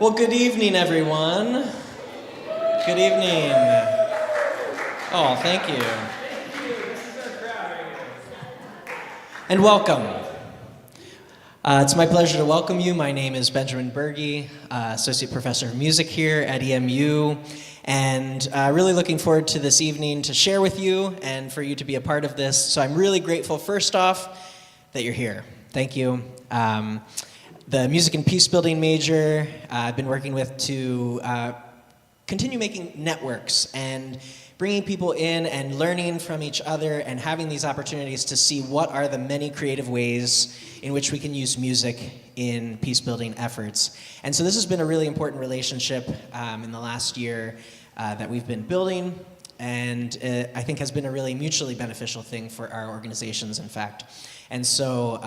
Well, good evening, everyone. Good evening. Oh, thank you. And welcome. It's my pleasure to welcome you. My name is Benjamin Berge, Associate Professor of Music here at EMU, and really looking forward to this evening to share with you and for you to be a part of this. So I'm really grateful, first off, that you're here. Thank you. The Music and Peacebuilding major I've been working with to continue making networks and bringing people in and learning from each other and having these opportunities to see what are the many creative ways in which we can use music in peace-building efforts. And so this has been a really important relationship in the last year that we've been building, and I think has been a really mutually beneficial thing for our organizations, in fact. And so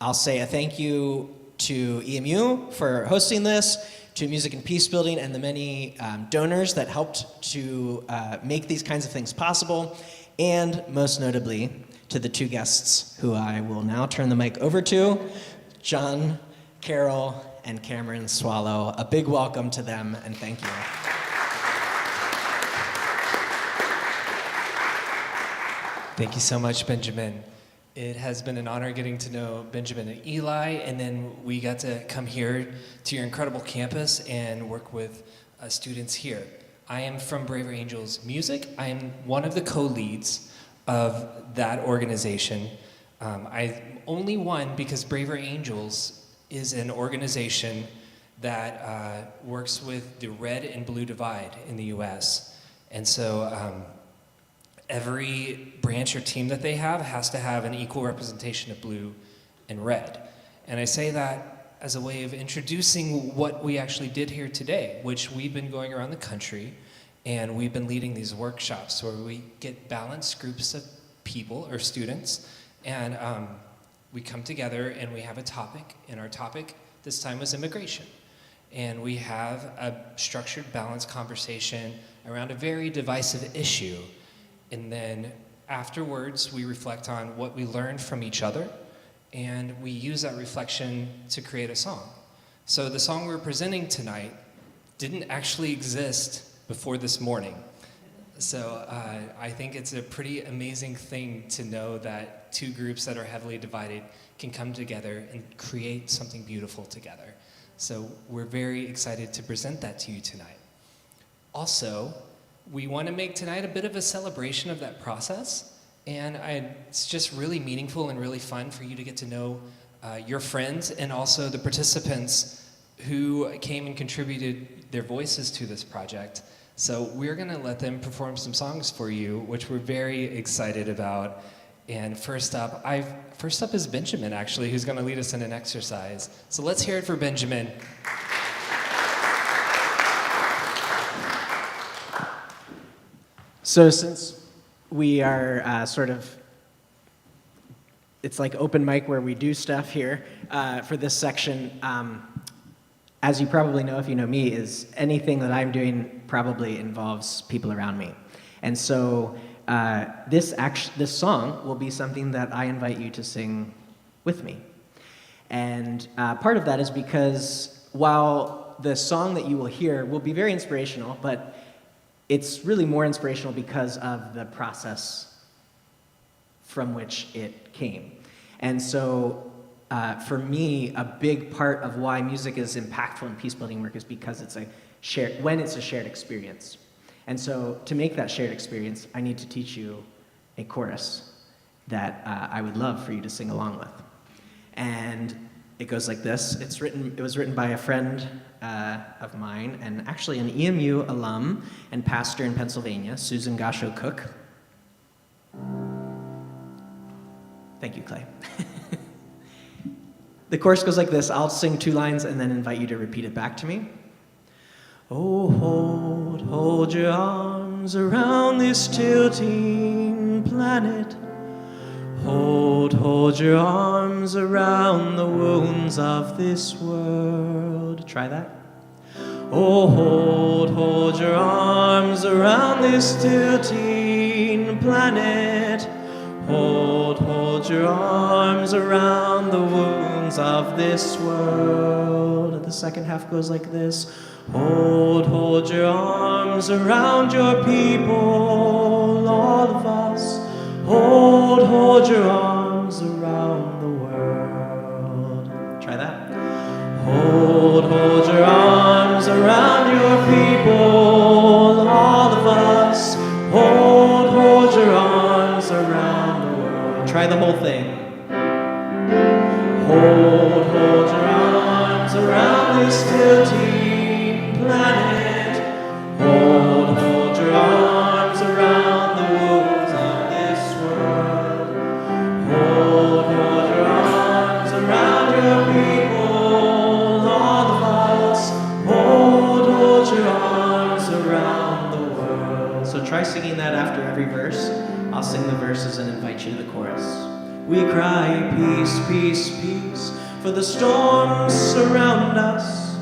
I'll say a thank you to EMU for hosting this, to Music and Peacebuilding and the many donors that helped to make these kinds of things possible, and most notably to the two guests who I will now turn the mic over to, John, Carol, and Cameron Swallow. A big welcome to them, and thank you. Thank you so much, Benjamin. It has been an honor getting to know Benjamin and Eli, and then we got to come here to your incredible campus and work with students here. I am from Braver Angels Music. I am one of the co-leads of that organization. I'm only one because Braver Angels is an organization that works with the red and blue divide in the US. And so every branch or team that they have has to have an equal representation of blue and red. And I say that as a way of introducing what we actually did here today, which we've been going around the country and we've been leading these workshops where we get balanced groups of people or students, and we come together and we have a topic, and our topic this time was immigration. And we have a structured, balanced conversation around a very divisive issue. And then afterwards, we reflect on what we learned from each other, and we use that reflection to create a song. So the song we're presenting tonight didn't actually exist before this morning. So I think it's a pretty amazing thing to know that two groups that are heavily divided can come together and create something beautiful together. So we're very excited to present that to you tonight. Also, we want to make tonight a bit of a celebration of that process, and it's just really meaningful and really fun for you to get to know your friends and also the participants who came and contributed their voices to this project. So we're going to let them perform some songs for you, which we're very excited about. And first up is Benjamin, actually, who's going to lead us in an exercise. So let's hear it for Benjamin. So since we are it's like open mic where we do stuff here for this section, as you probably know if you know me, is anything that I'm doing probably involves people around me. And so this song will be something that I invite you to sing with me. And part of that is because while the song that you will hear will be very inspirational, but it's really more inspirational because of the process from which it came. And so for me, a big part of why music is impactful in peace-building work is because it's a shared experience. And so to make that shared experience, I need to teach you a chorus that I would love for you to sing along with. And it goes like this. It was written by a friend of mine, and actually an EMU alum and pastor in Pennsylvania, Susan Gasho Cook. Thank you, Clay. The chorus goes like this. I'll sing 2 lines and then invite you to repeat it back to me. Oh, hold your arms around this tilting planet. Hold your arms around the wounds of this world. Try that. Oh, hold your arms around this tilting planet. Hold your arms around the wounds things of this world. And the second half goes like this. Hold your arms around your people, all of us. Hold your arms around the world. Try that. Hold your arms around your people, all of us. Hold your arms around the world. Try the whole thing. Hold your arms around this tilting planet. Hold your arms around the wounds of this world. Hold your arms around your people, all of us. Hold your arms around the world. So try singing that after every verse. I'll sing the verses and invite you to the chorus. We cry, peace, peace, peace, for the storms surround us.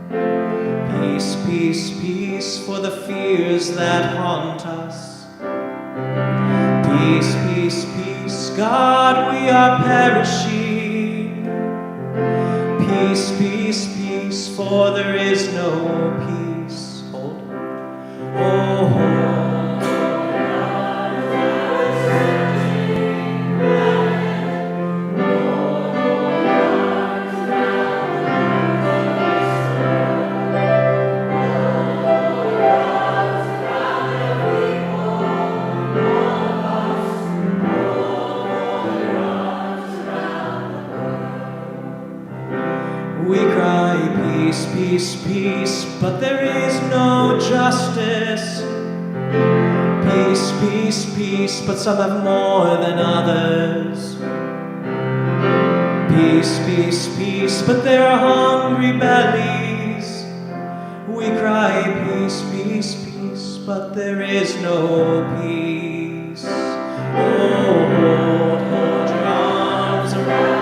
Peace, peace, peace, for the fears that haunt us. Peace, peace, peace, God, we are perishing. Peace, peace, peace, for there is no peace. Hold. Oh, hold. We cry, peace, peace, peace, but there is no justice. Peace, peace, peace, but some have more than others. Peace, peace, peace, but there are hungry bellies. We cry, peace, peace, peace, but there is no peace. Oh, hold your arms around.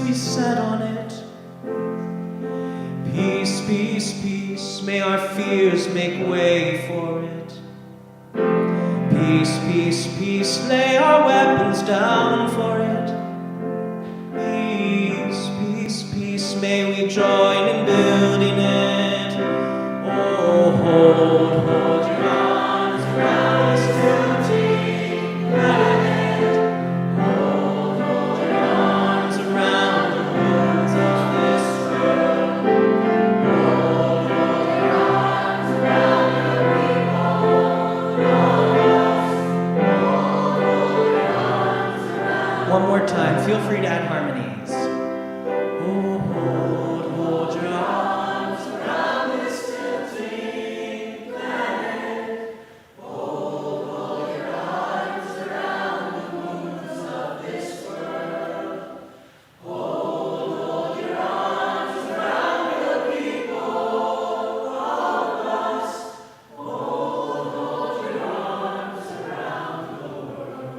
Be set on it. Peace, peace, peace, may our fears make way for it. Peace, peace, peace, lay our weapons down for it. Peace, peace, peace, may we join in building it. Oh, hold your arms around us tilting planet. One more time, feel free to add harmonies. Oh, hold your arms around this tilting planet. Hold your arms around the wounds of this world. Hold your arms around your people, all of us. Hold your arms around the world.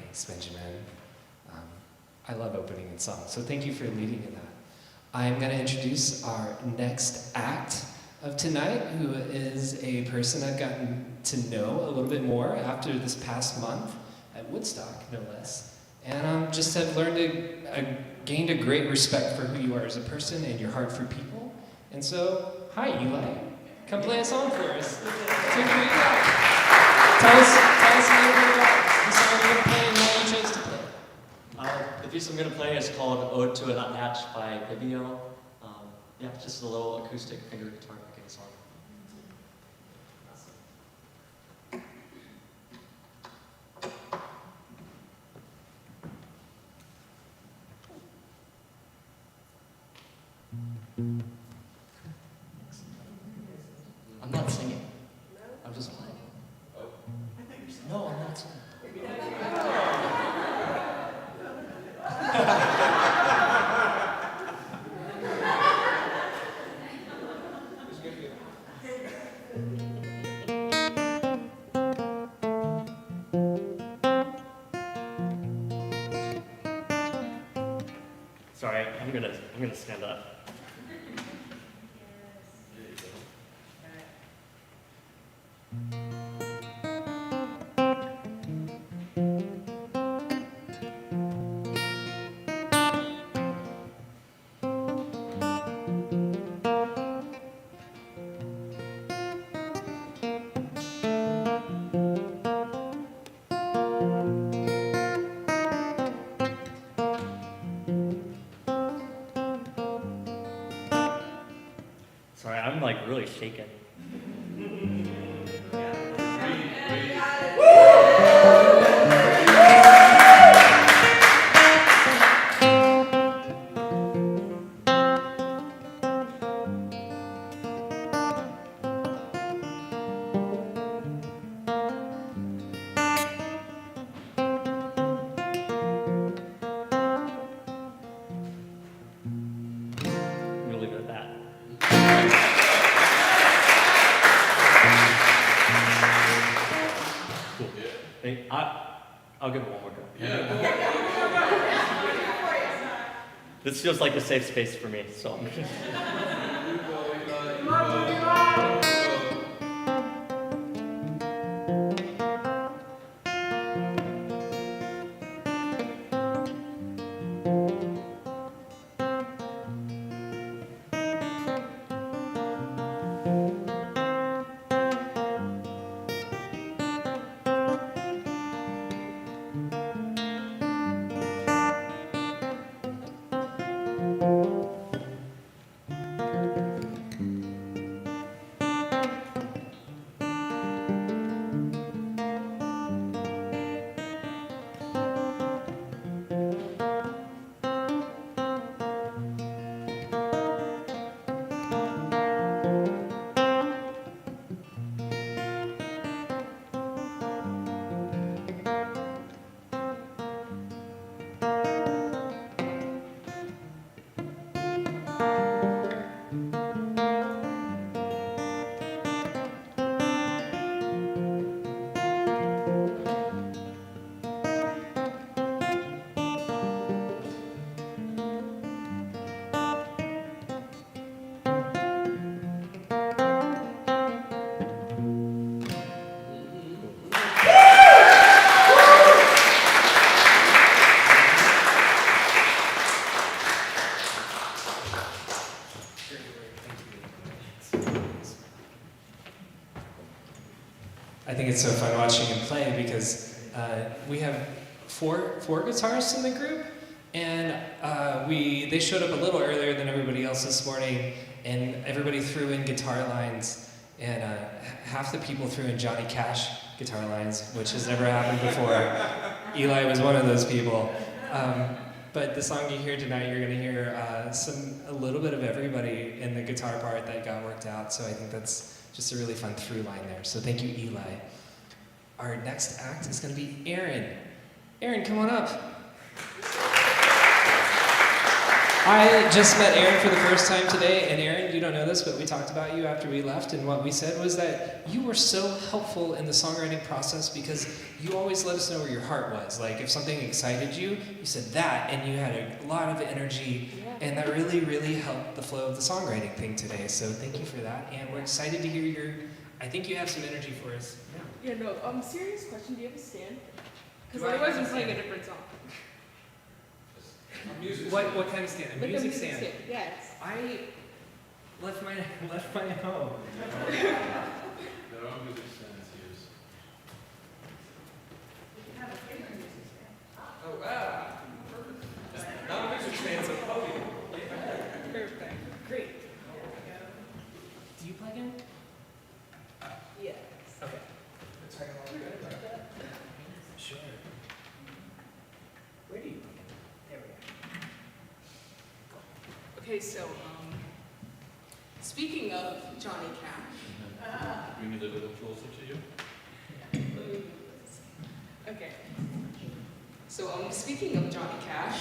Thanks, Benjamin. I love opening in song, so thank you for leading in that. I'm going to introduce our next act of tonight, who is a person I've gotten to know a little bit more after this past month at Woodstock, no less. And just have learned gained a great respect for who you are as a person and your heart for people. And so, hi, Eli. Come play a song for us. Tell us a little bit about the song you're going to play and why you chose to play. The piece I'm going to play is called Ode to an Unhatch by Bibio. Yeah, just a little acoustic finger guitar picking song. I'm not singing. I'm just playing. Oh. No, I'm not singing. Sorry, I'm gonna stand up. Sorry, I'm like really shaken. I'm gonna leave it at that. Cool. Hey, I'll give it one more go. This feels like a safe space for me, so I'm just... I think it's so fun watching him play because we have four guitarists in the group, and they showed up a little earlier than everybody else this morning, and everybody threw in guitar lines, and half the people threw in Johnny Cash guitar lines, which has never happened before. Eli was one of those people. But the song you hear tonight, you're going to hear a little bit of everybody in the guitar part that got worked out, so I think that's just a really fun through line there. So thank you, Eli. Our next act is going to be Aaron. Aaron, come on up. I just met Aaron for the first time today, and Aaron, you don't know this, but we talked about you after we left, and what we said was that you were so helpful in the songwriting process because you always let us know where your heart was. Like, if something excited you, you said that, and you had a lot of energy, and that really, really helped the flow of the songwriting thing today. So thank you for that, and we're excited to hear I think you have some energy for us. Yeah, no, serious question, do you have a stand? Because Do I otherwise have a I'm playing a stand? different song. What kind of stand? A Like music stand. Yes. I left my home. There are music stands here. Oh wow. Perfect. Not a music stand, so podium. Perfect. Great. Do you plug in? Yes. Okay. Let's try along good like that. Sure. Where do you plug in? There we go. Okay, so, speaking of Johnny Cash. Bring it a little closer to you. Okay. So, speaking of Johnny Cash,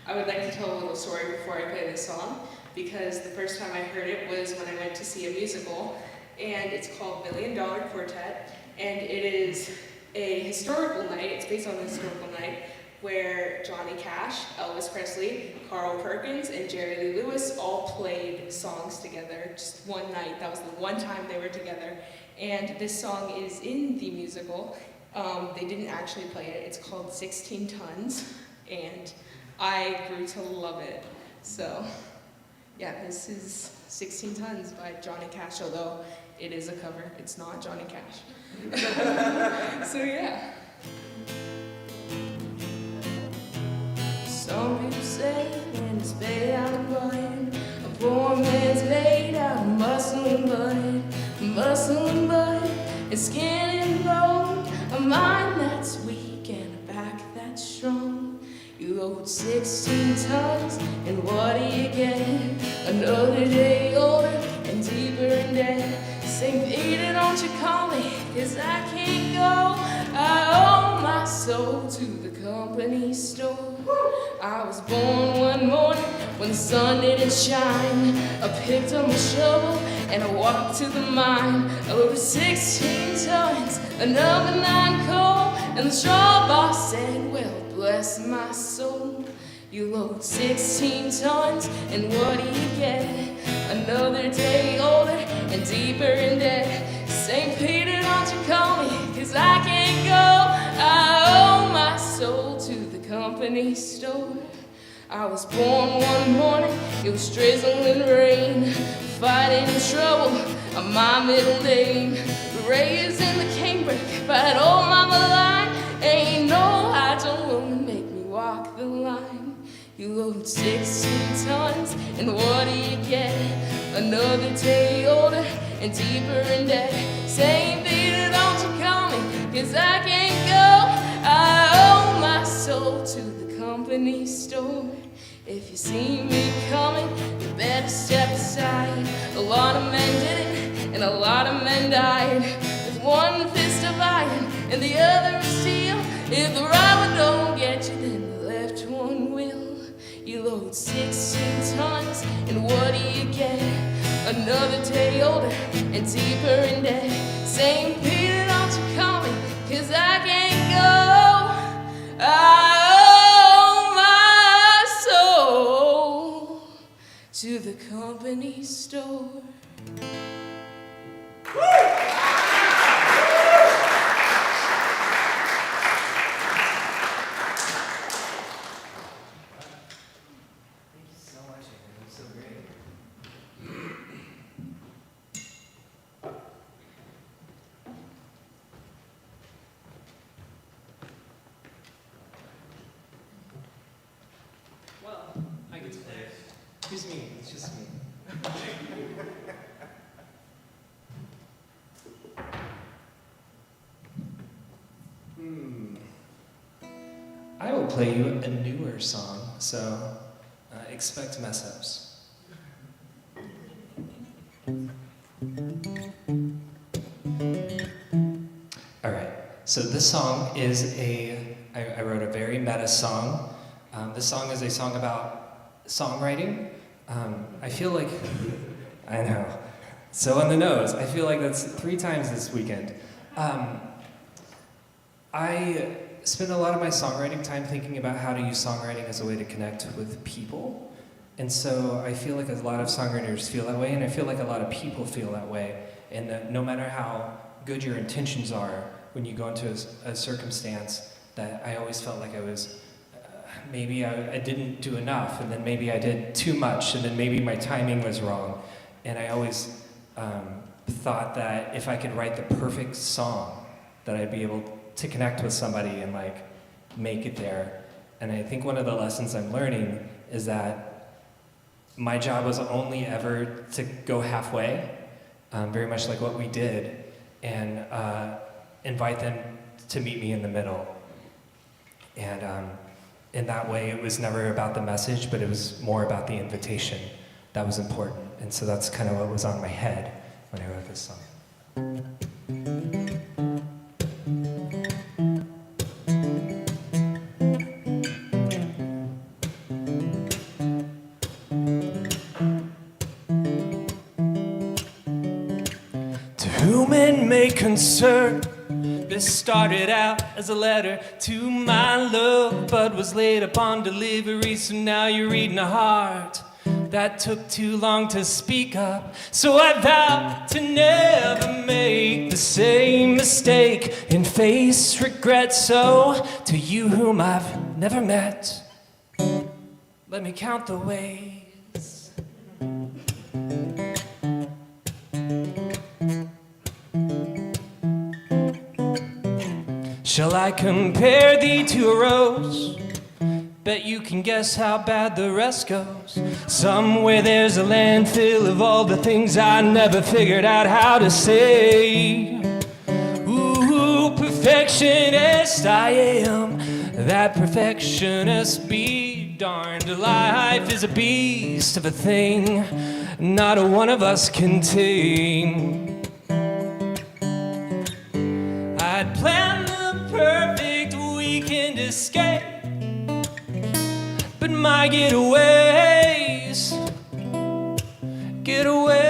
I would like to tell a little story before I play this song, because the first time I heard it was when I went to see a musical, and it's called $1 Million Quartet, and it is a historical night. It's based on a historical night where Johnny Cash, Elvis Presley, Carl Perkins, and Jerry Lee Lewis all played songs together just one night. That was the one time they were together. And this song is in the musical. They didn't actually play it. It's called 16 Tons, and I grew to love it. So, yeah, this is 16 Tons by Johnny Cash, although it is a cover. It's not Johnny Cash. So, yeah. Some people say that it's made out of blood. A poor man's made out of muscle and blood. Muscle and blood, and skin and bone. A mind that's weak and a back that's strong. You load 16 tons, and what do you get? Another day older and deeper in debt. St. Peter, don't you call me, 'cause I can't go. I owe my soul to the company store. I was born one morning when the sun didn't shine. I picked up my shovel and I walked to the mine. I loaded 16 tons, another 9 coal, and the straw boss said, well, bless my soul. You load 16 tons, and what do you get? Another day older and deeper in debt. St. Peter, don't you call me, 'cause I can't go. I owe my soul to the company store. I was born one morning, it was drizzling rain. Fighting in trouble on my middle name. Raised in the canebrake by that old mama line. Ain't no idle woman make me walk the line. You load 16 tons, and what do you get? Another day older and deeper in debt. St. Peter, don't you call me, 'cause I can't go. I owe my soul to the company store. If you see me coming, you better step aside. A lot of men did it, and a lot of men died. With one fist of iron, and the other of steel. If the right one don't get you, then the left one will. You load 16 tons, and what do you get? Another day older and deeper in debt. St. Peter, don't you call me, 'cause I can't go. I owe my soul to the company store. I get to play it. Excuse me, it's just me. I will play you a newer song, so expect mess-ups. All right, so this song is I wrote a very meta song. This song is a song about songwriting. I feel like, I know, so on the nose. I feel like that's 3 times this weekend. I spend a lot of my songwriting time thinking about how to use songwriting as a way to connect with people. And so I feel like a lot of songwriters feel that way, and I feel like a lot of people feel that way. And that no matter how good your intentions are, when you go into a circumstance, that I always felt like I was, maybe I didn't do enough, and then maybe I did too much, and then maybe my timing was wrong. And I always thought that if I could write the perfect song, that I'd be able to connect with somebody and like make it there. And I think one of the lessons I'm learning is that my job was only ever to go halfway, very much like what we did, and invite them to meet me in the middle. And in that way, it was never about the message, but it was more about the invitation that was important. And so that's kind of what was on my head when I wrote this song. To whom it may concern, this started out as a letter to my love, but was late upon delivery, so now you're reading a heart that took too long to speak up. So I vow to never make the same mistake and face regret. So to you whom I've never met, let me count the ways. Shall I compare thee to a rose? Bet you can guess how bad the rest goes. Somewhere there's a landfill of all the things I never figured out how to say. Ooh, perfectionist I am. That perfectionist be darned. Life is a beast of a thing not a one of us can tame. I'd planned the perfect weekend escape, but my getaways, get away.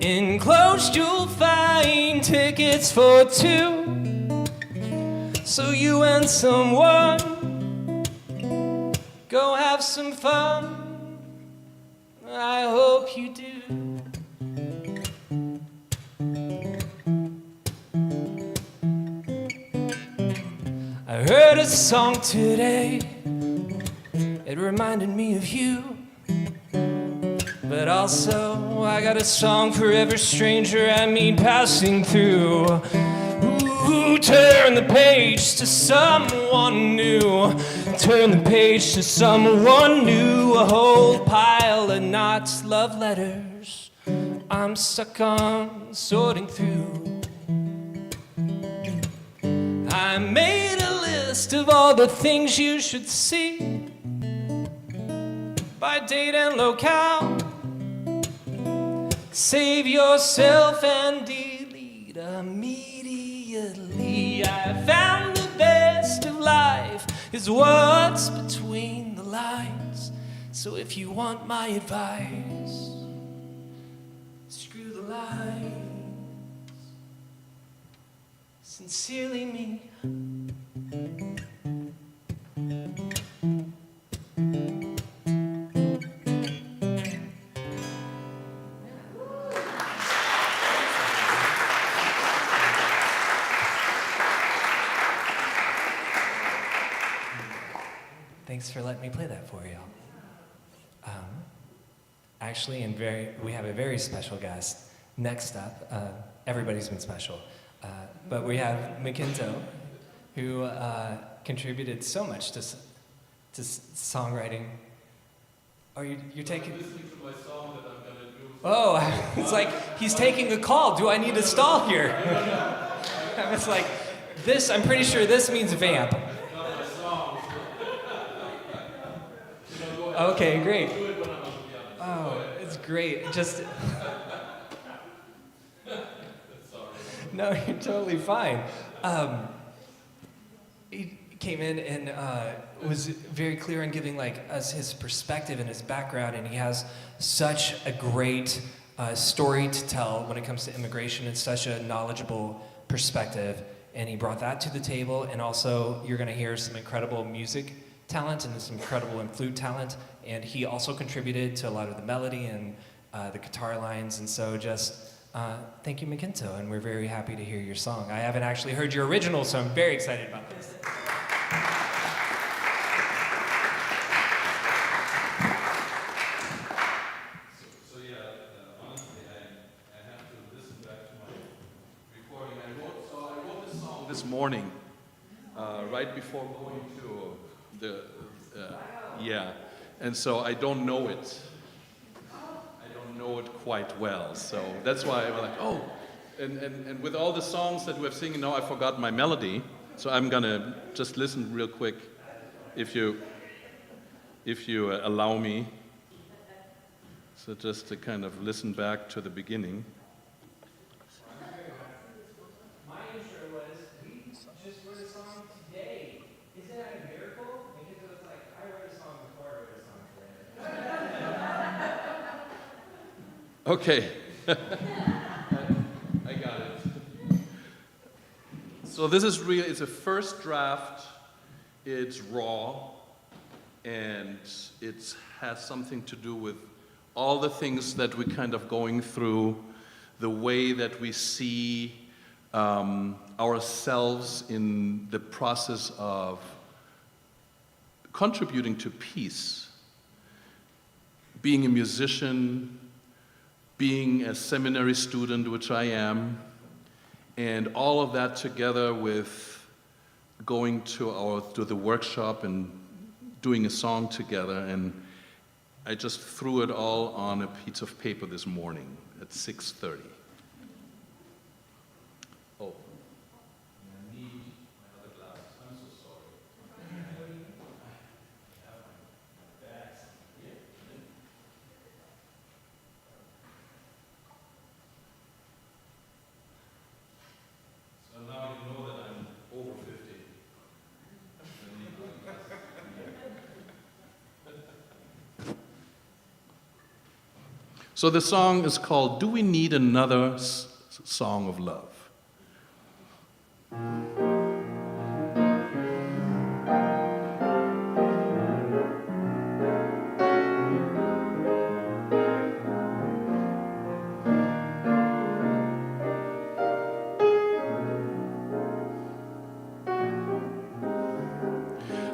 Enclosed you'll find tickets for two, so you and someone go have some fun. I hope you do. I heard a song today, it reminded me of you. But also, I got a song for every stranger I meet passing through. Ooh, turn the page to someone new. Turn the page to someone new. A whole pile of not love letters I'm stuck on sorting through. I made a list of all the things you should see by date and locale. Save yourself and delete immediately. I found the best of life is what's between the lines. So if you want my advice, screw the lines. Sincerely me. Thanks for letting me play that for you. Actually, we have a very special guest. Next up, everybody's been special, but we have McKinto, who contributed so much to songwriting. Oh, you're taking... I'm listening to my song that I'm gonna do. Oh, it's like he's taking a call. Do I need to stall here? It's like this. I'm pretty sure this means vamp. Okay, great. Oh, it's great. Just no, you're totally fine. He came in and was very clear on giving us his perspective and his background, and he has such a great story to tell when it comes to immigration and such a knowledgeable perspective. And he brought that to the table, and also you're going to hear some incredible music talent and some incredible flute talent, and he also contributed to a lot of the melody and the guitar lines, and so just thank you, McKinto, and we're very happy to hear your song. I haven't actually heard your original, so I'm very excited about this. Honestly, I have to listen back to my recording. I wrote this song this morning, right before going to the, and so I don't know it. I don't know it quite well, so that's why I'm like, oh, and with all the songs that we're singing now, I forgot my melody, so I'm gonna just listen real quick, if you allow me. So just to kind of listen back to the beginning. My intro was, we just wrote a song today. Isn't that a miracle? Because it was like, I wrote a song before I wrote a song today. Okay. So this is really, it's a first draft, it's raw, and it has something to do with all the things that we're kind of going through, the way that we see ourselves in the process of contributing to peace. Being a musician, being a seminary student, which I am, and all of that together with going to the workshop and doing a song together, and I just threw it all on a piece of paper this morning at 6:30. Oh, I need my other glasses. I'm so sorry. I have my bags here. So now you know that I'm over 50. So the song is called "Do We Need Another Song of Love?"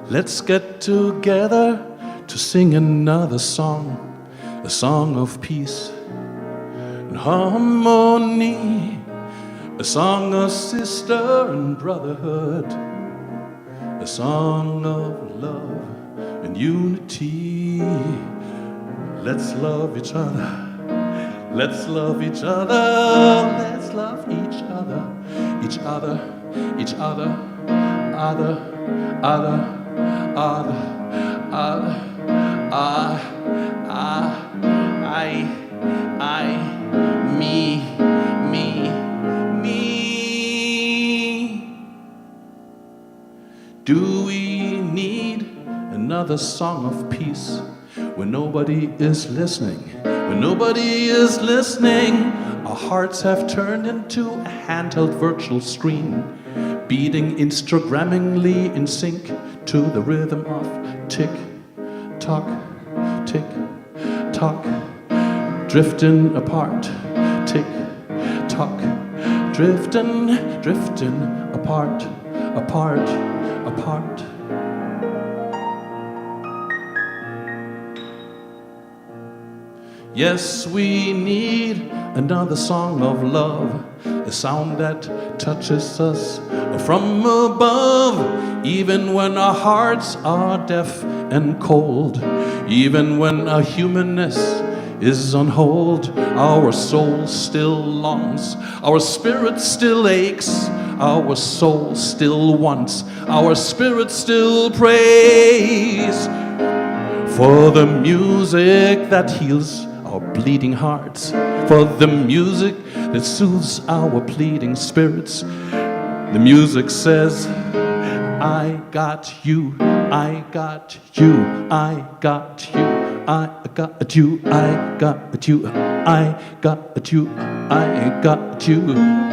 Let's get together to sing another song, a song of peace and harmony, a song of sister and brotherhood, a song of love and unity. Let's love each other, let's love each other, let's love each other, each other, each other, other, other, other, other, I, me, me, me. Do we need another song of peace when nobody is listening? When nobody is listening, our hearts have turned into a handheld virtual screen, beating Instagrammingly in sync to the rhythm of tick, tock, tick, tock, drifting apart, tick, tock, drifting, drifting apart, apart, apart. Yes, we need another song of love, a sound that touches us from above, even when our hearts are deaf and cold, even when our humanness is on hold. Our soul still longs, our spirit still aches, our soul still wants, our spirit still prays for the music that heals our bleeding hearts, for the music that soothes our pleading spirits. The music says, I got you, I got you, I got you, I got you, I got you, I got you, I got you.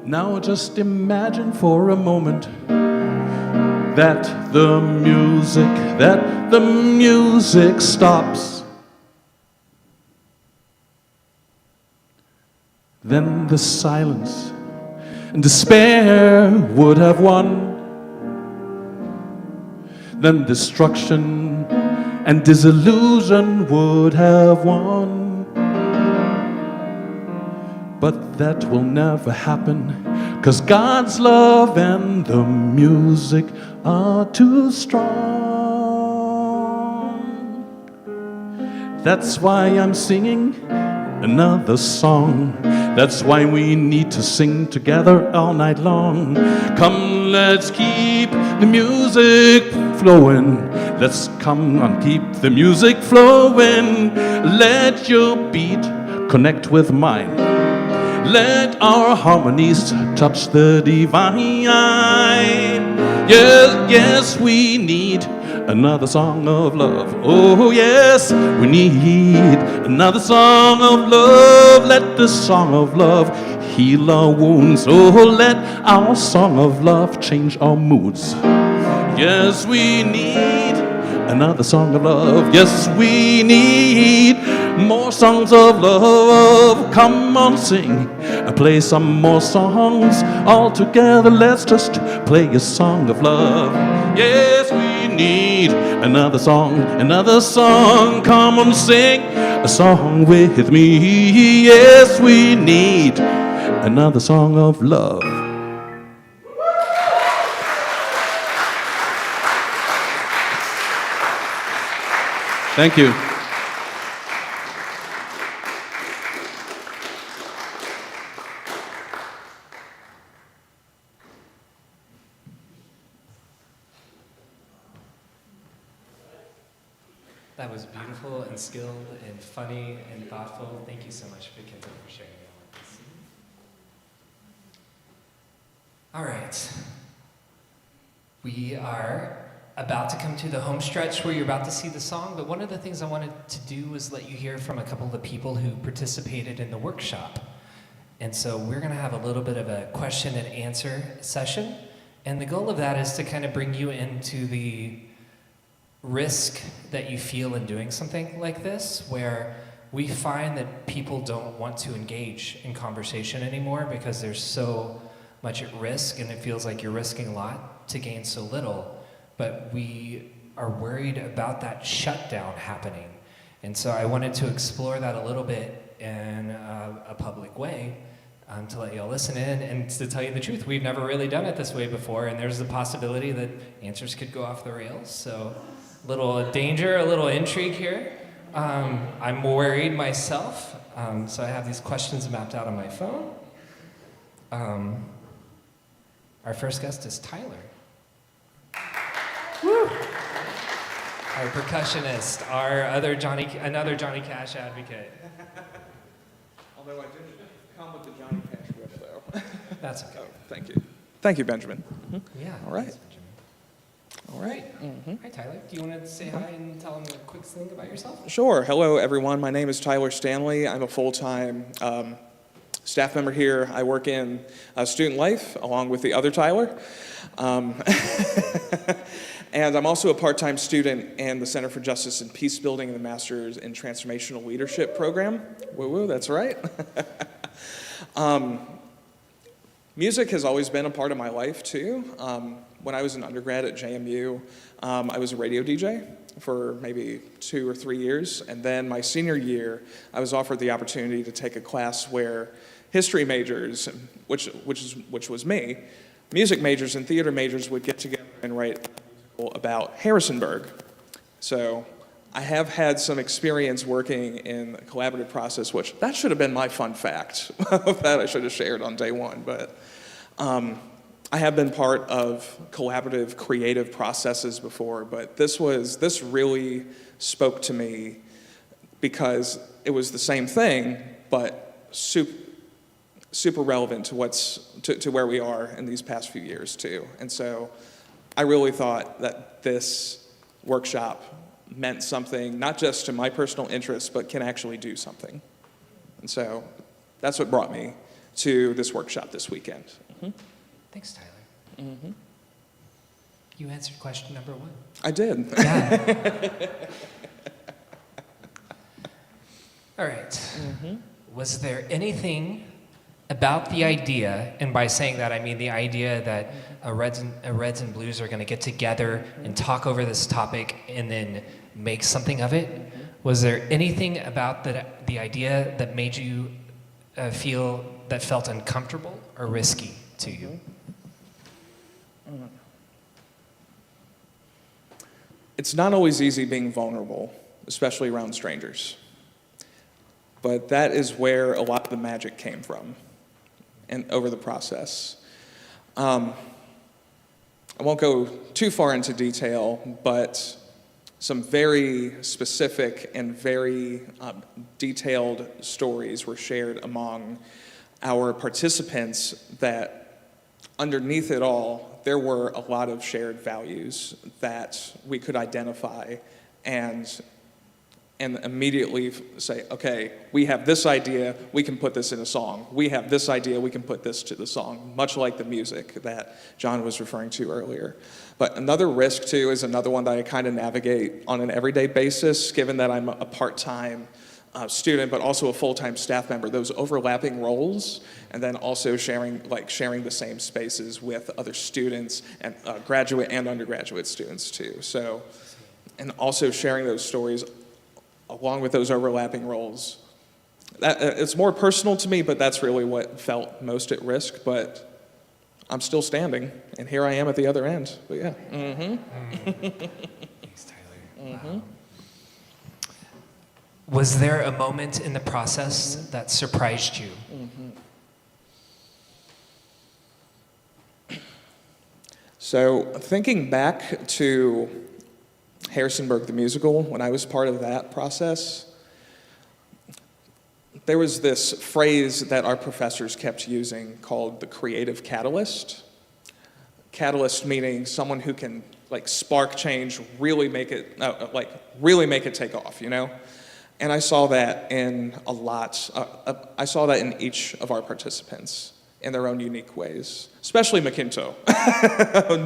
Now just imagine for a moment that the music stops. Then the silence despair would have won, then destruction and disillusion would have won. But that will never happen, 'cause God's love and the music are too strong. That's why I'm singing another song. That's why we need to sing together all night long. Come, let's keep the music flowing. Let's come and keep the music flowing. Let your beat connect with mine. Let our harmonies touch the divine. Yes, yes, we need another song of love. Oh, yes, we need another song of love. Let the song of love heal our wounds. Oh, let our song of love change our moods. Yes, we need another song of love. Yes, we need more songs of love. Come on, sing. Play some more songs. All together, let's just play a song of love. Yes, we need another song, another song. Come on, sing a song with me. Yes, we need another song of love. Thank you. That was beautiful and skilled and funny and thoughtful. Thank you so much, Mackenzie, for sharing all of this. All right. We are about to come to the home stretch where you're about to see the song, but one of the things I wanted to do was let you hear from a couple of the people who participated in the workshop. And so we're going to have a little bit of a question and answer session. And the goal of that is to kind of bring you into the risk that you feel in doing something like this, where we find that people don't want to engage in conversation anymore because there's so much at risk and it feels like you're risking a lot to gain so little. But we are worried about that shutdown happening. And so I wanted to explore that a little bit in a public way to let y'all listen in. And to tell you the truth, we've never really done it this way before, and there's the possibility that answers could go off the rails. So a little danger, a little intrigue here. I'm worried myself, so I have these questions mapped out on my phone. Our first guest is Tyler. Woo! Our percussionist, another Johnny Cash advocate. Although I didn't come with the Johnny Cash riff, though. That's okay. Oh, thank you. Thank you, Benjamin. Yeah. All right. thanks, Benjamin. All right. Hi, Tyler. Do you want to say hi and tell them a quick thing about yourself? Sure. Hello, everyone. My name is Tyler Stanley. I'm a full-time staff member here. I work in student life along with the other Tyler. And I'm also a part-time student in the Center for Justice and Peacebuilding and the Master's in Transformational Leadership program. Woo-woo, that's right. Music has always been a part of my life, too. When I was an undergrad at JMU, I was a radio DJ for maybe 2 or 3 years. And then my senior year, I was offered the opportunity to take a class where history majors, which was me, music majors and theater majors would get together and write a musical about Harrisonburg. So I have had some experience working in a collaborative process, which that should have been my fun fact that I should have shared on day one. But I have been part of collaborative creative processes before, but this really spoke to me because it was the same thing, but super relevant to where we are in these past few years too. And so I really thought that this workshop meant something, not just to my personal interests, but can actually do something. And so that's what brought me to this workshop this weekend. Thanks, Tyler. You answered question number 1. I did. Yeah. All right. Was there anything about the idea, and by saying that I mean the idea that Reds and Blues are going to get together and talk over this topic and then make something of it. Was there anything about the idea that made you felt uncomfortable or risky to you? It's not always easy being vulnerable, especially around strangers. But that is where a lot of the magic came from and over the process. I won't go too far into detail, but some very specific and very detailed stories were shared among our participants that underneath it all, there were a lot of shared values that we could identify and immediately say, okay, we have this idea, we can put this in a song. We have this idea, we can put this to the song, much like the music that John was referring to earlier. But another risk, too, is another one that I kind of navigate on an everyday basis, given that I'm a part-time student, but also a full-time staff member, those overlapping roles, and then also sharing the same spaces with other students and graduate and undergraduate students, too. So, and also sharing those stories along with those overlapping roles. It's more personal to me, but that's really what felt most at risk. But I'm still standing, and here I am at the other end. But yeah. Thanks, Tyler. Wow. Was there a moment in the process that surprised you? So thinking back to Harrisonburg the Musical, when I was part of that process, there was this phrase that our professors kept using called the creative catalyst. Catalyst meaning someone who can spark change, really make it take off, you know? And I saw that in I saw that in each of our participants in their own unique ways, especially McIntoe.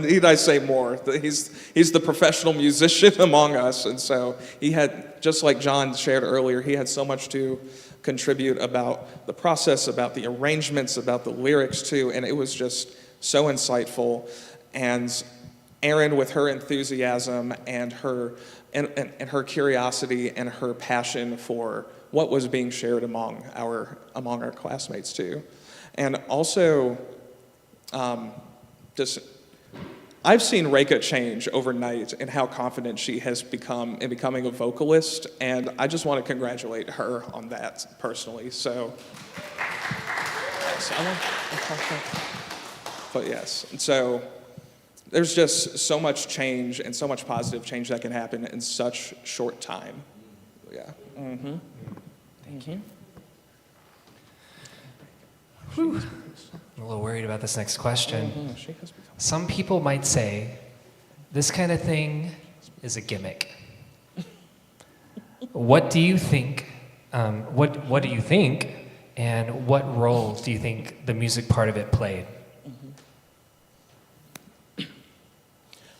Need I say more? He's the professional musician among us, and so he had, just like John shared earlier, he had so much to contribute about the process, about the arrangements, about the lyrics too, and it was just so insightful. And Erin, with her enthusiasm and her curiosity and her passion for what was being shared among our classmates too. And also, I've seen Reka change overnight in how confident she has become in becoming a vocalist, and I just want to congratulate her on that personally. So, but yes, and so there's just so much change and so much positive change that can happen in such short time. Yeah. Thank you. Whew. I'm a little worried about this next question. Some people might say, this kind of thing is a gimmick. What do you think, what do you think, and what role do you think the music part of it played?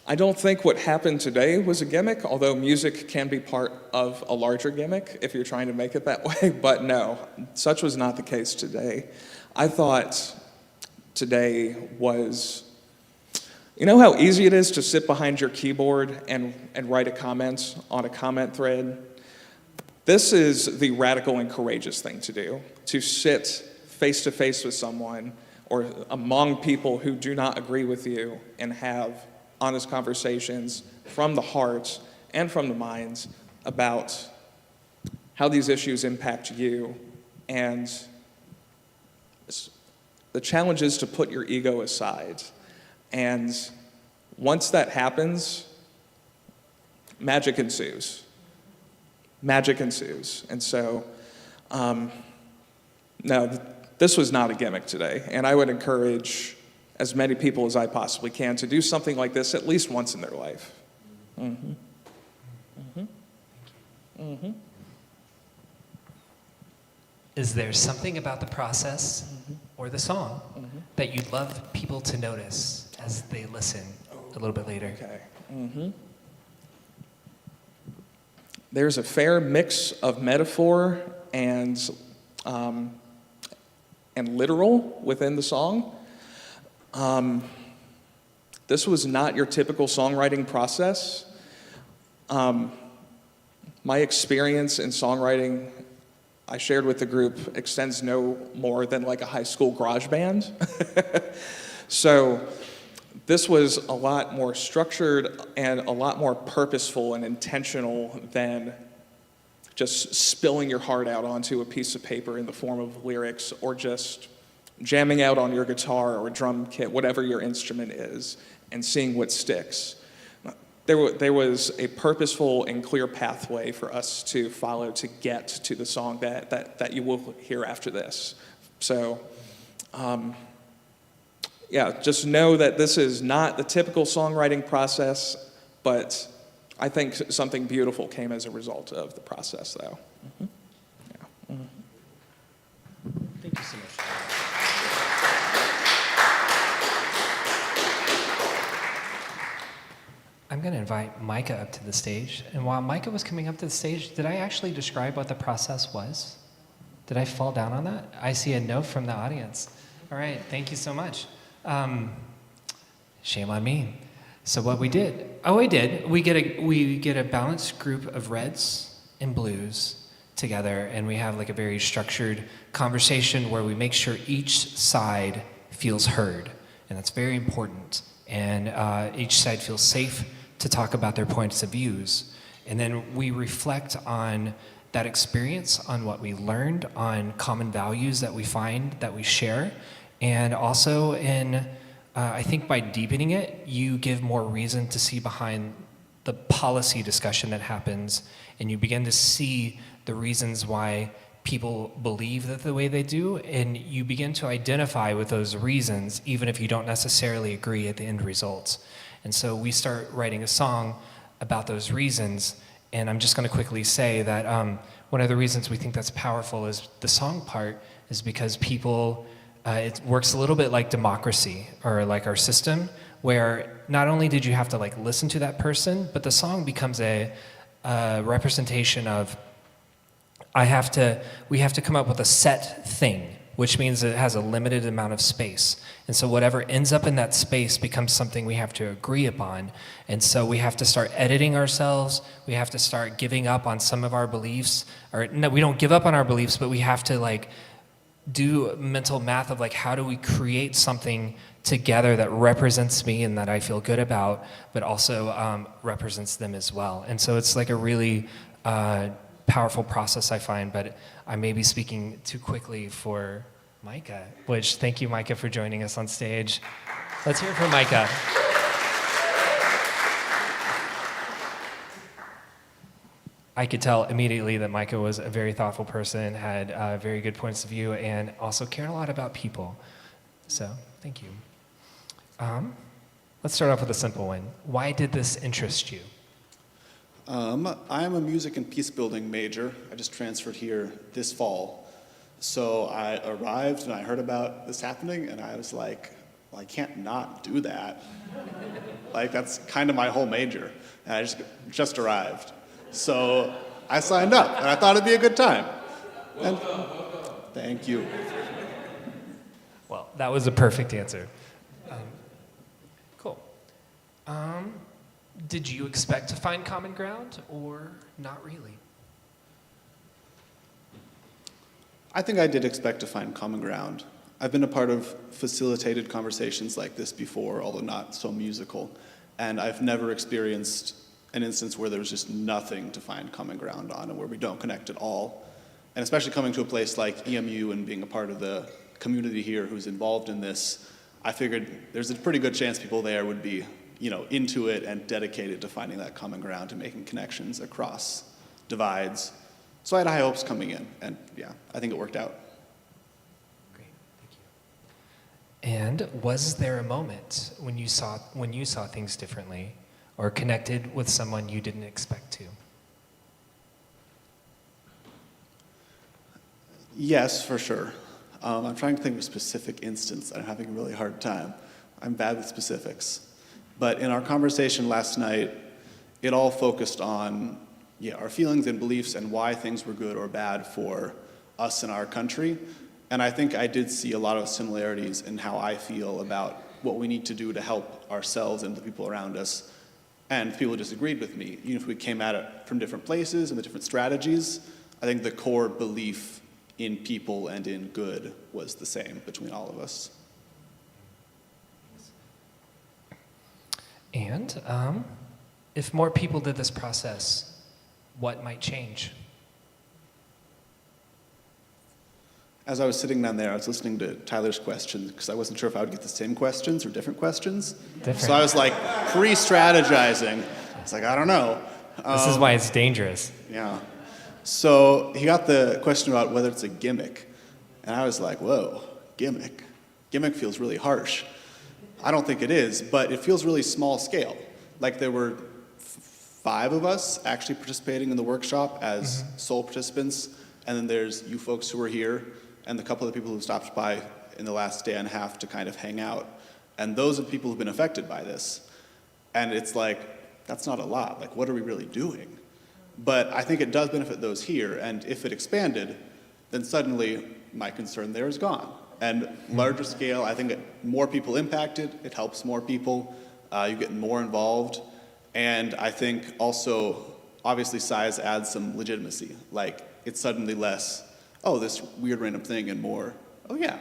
I don't think what happened today was a gimmick, although music can be part of a larger gimmick if you're trying to make it that way, but no, such was not the case today. I thought today was, you know how easy it is to sit behind your keyboard and write a comment on a comment thread? This is the radical and courageous thing to do, to sit face to face with someone or among people who do not agree with you and have honest conversations from the heart and from the minds about how these issues impact you. And the challenge is to put your ego aside. And once that happens, magic ensues. Magic ensues. And so, no, this was not a gimmick today. And I would encourage as many people as I possibly can to do something like this at least once in their life. Is there something about the process or the song that you'd love people to notice as they listen a little bit later? Okay. There's a fair mix of metaphor and and literal within the song. This was not your typical songwriting process. My experience in songwriting, I shared with the group, extends no more than like a high school garage band. So this was a lot more structured and a lot more purposeful and intentional than just spilling your heart out onto a piece of paper in the form of lyrics, or just jamming out on your guitar or drum kit, whatever your instrument is, and seeing what sticks. There was a purposeful and clear pathway for us to follow to get to the song that you will hear after this. So, yeah, just know that this is not the typical songwriting process, but I think something beautiful came as a result of the process, though. Mm-hmm. Yeah. Mm-hmm. Thank you so much. I'm going to invite Micah up to the stage. And while Micah was coming up to the stage, did I actually describe what the process was? Did I fall down on that? I see a no from the audience. All right, thank you so much. Shame on me. So what we did, we get a balanced group of reds and blues together, and we have like a very structured conversation where we make sure each side feels heard, and that's very important. And each side feels safe to talk about their points of views. And then we reflect on that experience, on what we learned, on common values that we find, that we share. And also I think by deepening it, you give more reason to see behind the policy discussion that happens, and you begin to see the reasons why people believe that the way they do, and you begin to identify with those reasons, even if you don't necessarily agree at the end results. And so we start writing a song about those reasons, and I'm just going to quickly say that one of the reasons we think that's powerful is the song part is because people, it works a little bit like democracy, or like our system, where not only did you have to like listen to that person, but the song becomes a representation of we have to come up with a set thing, which means it has a limited amount of space. And so whatever ends up in that space becomes something we have to agree upon. And so we have to start editing ourselves. We have to start giving up on some of our beliefs. Or no, we don't give up on our beliefs, but we have to like do mental math of like, how do we create something together that represents me and that I feel good about, but also represents them as well. And so it's like a really powerful process, I find, but I may be speaking too quickly for Micah, which thank you, Micah, for joining us on stage. Let's hear it for Micah. I could tell immediately that Micah was a very thoughtful person, had very good points of view, and also cared a lot about people. So, thank you. Let's start off with a simple one. Why did this interest you? I am a music and peacebuilding major. I just transferred here this fall. So I arrived and I heard about this happening and I was like, well, I can't not do that. Like, that's kind of my whole major. And I just arrived. So I signed up and I thought it'd be a good time. And thank you. Well, that was a perfect answer. Cool. Did you expect to find common ground or not really? I think I did expect to find common ground. I've been a part of facilitated conversations like this before, although not so musical, and I've never experienced an instance where there was just nothing to find common ground on and where we don't connect at all. And especially coming to a place like EMU and being a part of the community here who's involved in this, I figured there's a pretty good chance people there would be, into it and dedicated to finding that common ground and making connections across divides. So I had high hopes coming in, and yeah, I think it worked out. Great, thank you. And was there a moment when you saw things differently or connected with someone you didn't expect to? Yes, for sure. I'm trying to think of a specific instance. I'm having a really hard time. I'm bad with specifics. But in our conversation last night, it all focused on our feelings and beliefs and why things were good or bad for us and our country. And I think I did see a lot of similarities in how I feel about what we need to do to help ourselves and the people around us. And people disagreed with me. Even if we came at it from different places and with different strategies, I think the core belief in people and in good was the same between all of us. And if more people did this process, what might change? As I was sitting down there, I was listening to Tyler's questions because I wasn't sure if I would get the same questions or different questions. Different. So I was like pre-strategizing. It's like, I don't know. This is why it's dangerous. Yeah. So he got the question about whether it's a gimmick. And I was like, whoa, gimmick. Gimmick feels really harsh. I don't think it is, but it feels really small scale. Like there were 5 of us actually participating in the workshop as sole participants. And then there's you folks who were here and a couple of the people who stopped by in the last day and a half to kind of hang out. And those are the people who've been affected by this. And it's like, that's not a lot. Like, what are we really doing? But I think it does benefit those here. And if it expanded, then suddenly my concern there is gone. And larger scale, I think more people impacted, it helps more people, you get more involved. And I think also, obviously size adds some legitimacy. Like, it's suddenly less, oh, this weird random thing, and more, oh yeah,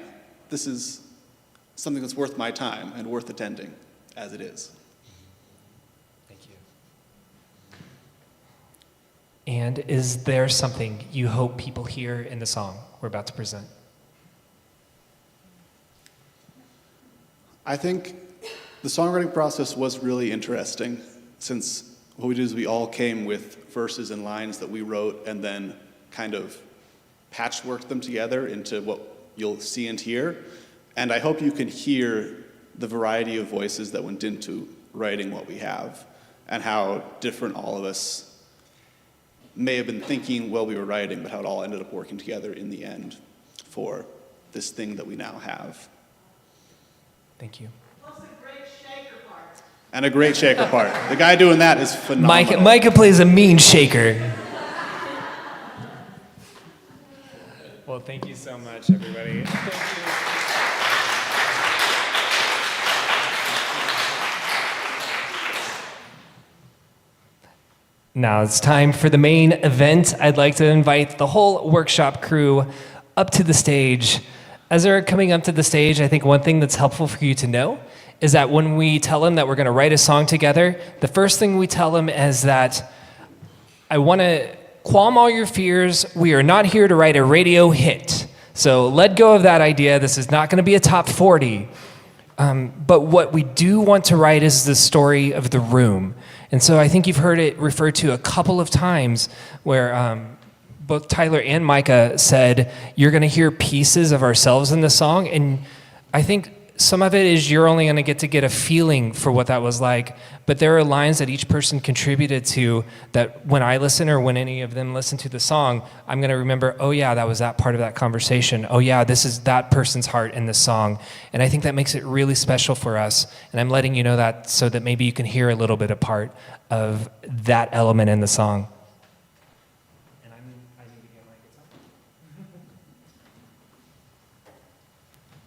this is something that's worth my time and worth attending, as it is. Thank you. And is there something you hope people hear in the song we're about to present? I think the songwriting process was really interesting, since what we did is we all came with verses and lines that we wrote and then kind of patchworked them together into what you'll see and hear. And I hope you can hear the variety of voices that went into writing what we have and how different all of us may have been thinking while we were writing, but how it all ended up working together in the end for this thing that we now have. Thank you. Plus a great shaker part. And a great shaker part. The guy doing that is phenomenal. Micah plays a mean shaker. Well, thank you so much, everybody. Now it's time for the main event. I'd like to invite the whole workshop crew up to the stage. As they're coming up to the stage, I think one thing that's helpful for you to know is that when we tell them that we're going to write a song together, the first thing we tell them is that I want to qualm all your fears. We are not here to write a radio hit. So let go of that idea. This is not going to be a top 40. But what we do want to write is the story of the room. And so I think you've heard it referred to a couple of times where both Tyler and Micah said, you're going to hear pieces of ourselves in the song. And I think some of it is you're only going to get a feeling for what that was like. But there are lines that each person contributed to that when I listen or when any of them listen to the song, I'm going to remember, oh yeah, that was that part of that conversation. Oh yeah, this is that person's heart in this song. And I think that makes it really special for us. And I'm letting you know that so that maybe you can hear a little bit of part of that element in the song.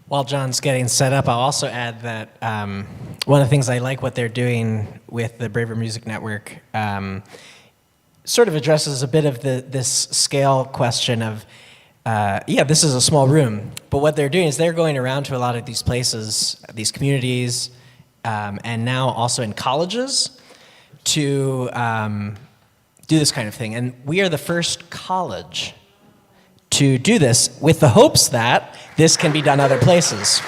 While John's getting set up, I'll also add that one of the things I like what they're doing with the Braver Music Network sort of addresses a bit of this scale question of, yeah, this is a small room, but what they're doing is they're going around to a lot of these places, these communities, and now also in colleges to do this kind of thing. And we are the first college to do this with the hopes that this can be done other places.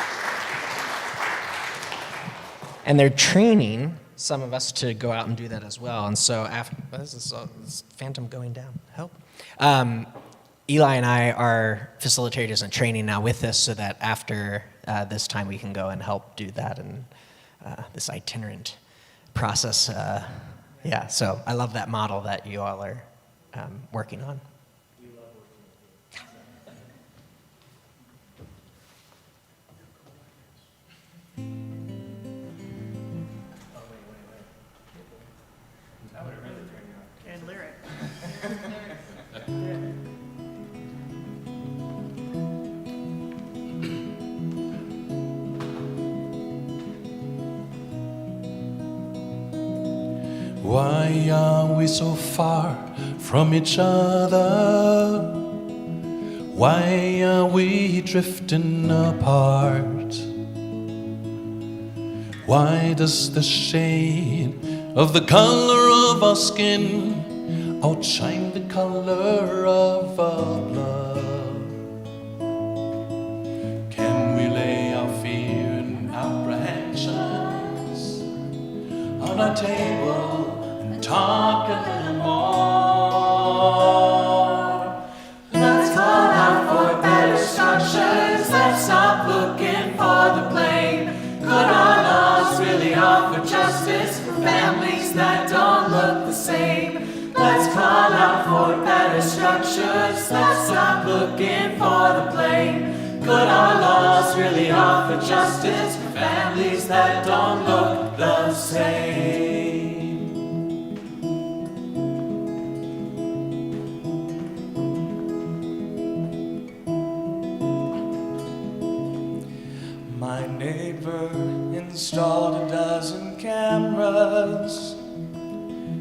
And they're training some of us to go out and do that as well. And so after, this phantom going down, help. Eli and I are facilitators and training now with this so that after this time we can go and help do that and this itinerant process. Yeah, so I love that model that you all are working on. And lyric. Why are we so far from each other? Why are we drifting apart? Why does the shade of the color of our skin outshine the color of our blood? Can we lay our fear and apprehensions on our table and talk a little more? Let's call out for better structures. Let's stop looking for the blame. Could our laws really offer justice for families that don't look the same? Let's call out for better structures. Let's stop looking for the blame. Could our laws really offer justice for families that don't look the same? My neighbor installed a dozen cameras.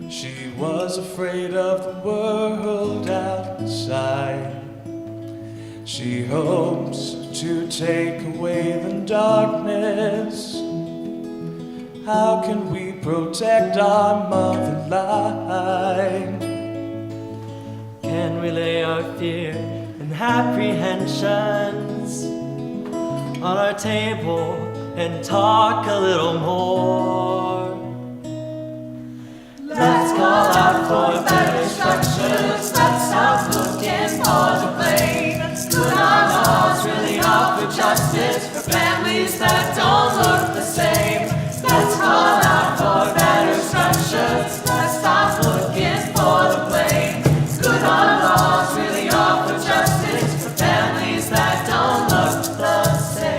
She was afraid of the world outside. She hopes to take away the darkness. How can we protect our motherland? Can we lay our fear and apprehensions on our table and talk a little more? Let's call out for better structures. Let's stop looking for the blame. Could our laws really offer justice for families that don't look the same? Let's call out for better structures. Let's stop looking for the blame. Could our laws really offer justice for families that don't look the same?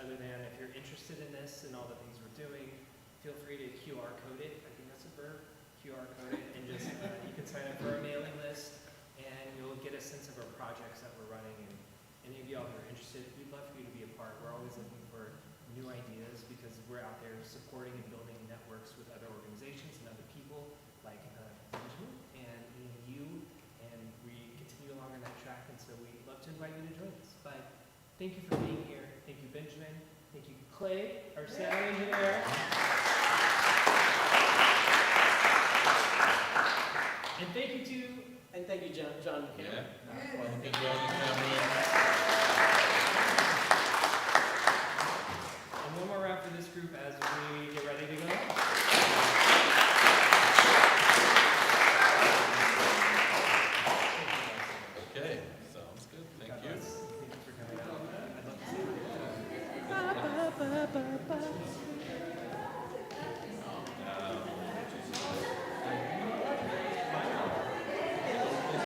Other than if you're interested in this and all the things we're doing, feel free to QR code it. I think that's a verb. QR code it, and just you can sign up for our mailing list, and you'll get a sense of our projects that we're running. And any of y'all who are interested, we'd love for you to be a part. We're always looking for new ideas because we're out there supporting and building networks with other organizations and other people like Benjamin and you, and we continue along on that track. And so we'd love to invite you to join us. But thank you for being here. Thank you, Benjamin. Thank you, Clay, our sound engineer. And thank you, John. And thank you, John McCameron. Yeah. Well, good job, Cameron.